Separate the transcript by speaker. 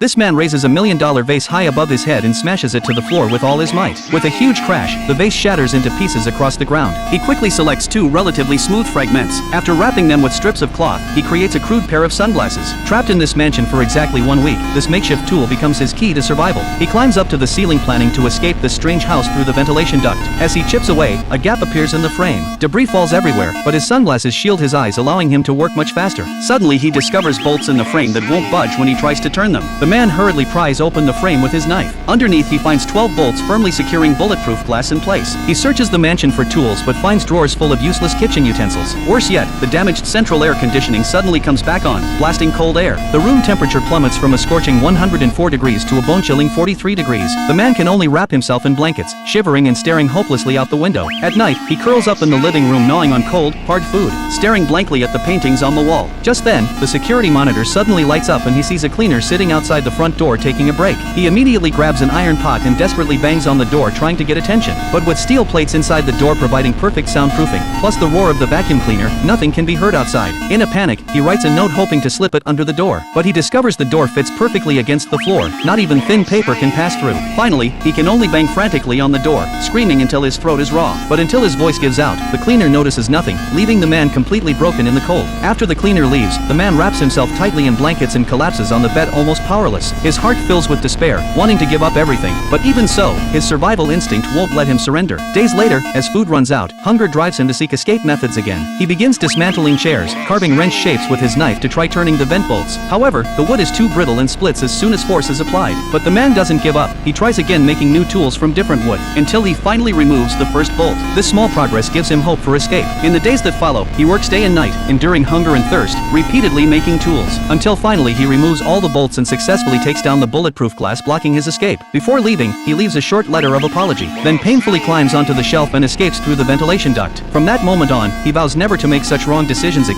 Speaker 1: This man raises a $1 million vase high above his head and smashes it to the floor with all his might. With a huge crash, the vase shatters into pieces across the ground. He quickly selects two relatively smooth fragments. After wrapping them with strips of cloth, he creates a crude pair of sunglasses. Trapped in this mansion for exactly 1 week, this makeshift tool becomes his key to survival. He climbs up to the ceiling planning to escape this strange house through the ventilation duct. As he chips away, a gap appears in the frame. Debris falls everywhere, but his sunglasses shield his eyes, allowing him to work much faster. Suddenly he discovers bolts in the frame that won't budge when he tries to turn them. The man hurriedly pries open the frame with his knife. Underneath he finds 12 bolts firmly securing bulletproof glass in place. He searches the mansion for tools but finds drawers full of useless kitchen utensils. Worse yet, the damaged central air conditioning suddenly comes back on, blasting cold air. The room temperature plummets from a scorching 104 degrees to a bone-chilling 43 degrees. The man can only wrap himself in blankets, shivering and staring hopelessly out the window. At night, he curls up in the living room gnawing on cold, hard food, staring blankly at the paintings on the wall. Just then, the security monitor suddenly lights up and he sees a cleaner sitting outside the front door taking a break. He immediately grabs an iron pot and desperately bangs on the door trying to get attention. But with steel plates inside the door providing perfect soundproofing, plus the roar of the vacuum cleaner, nothing can be heard outside. In a panic, he writes a note hoping to slip it under the door. But he discovers the door fits perfectly against the floor. Not even thin paper can pass through. Finally, he can only bang frantically on the door, screaming until his throat is raw. But until his voice gives out, the cleaner notices nothing, leaving the man completely broken in the cold. After the cleaner leaves, the man wraps himself tightly in blankets and collapses on the bed almost powerless. His heart fills with despair, wanting to give up everything. But even so, his survival instinct won't let him surrender. Days later, as food runs out, hunger drives him to seek escape methods again. He begins dismantling chairs, carving wrench shapes with his knife to try turning the vent bolts. However, the wood is too brittle and splits as soon as force is applied. But the man doesn't give up. He tries again, making new tools from different wood, until he finally removes the first bolt. This small progress gives him hope for escape. In the days that follow, he works day and night, enduring hunger and thirst, repeatedly making tools, until finally he removes all the bolts and successfully takes down the bulletproof glass blocking his escape. Before leaving, he leaves a short letter of apology, then painfully climbs onto the shelf and escapes through the ventilation duct. From that moment on, he vows never to make such wrong decisions again.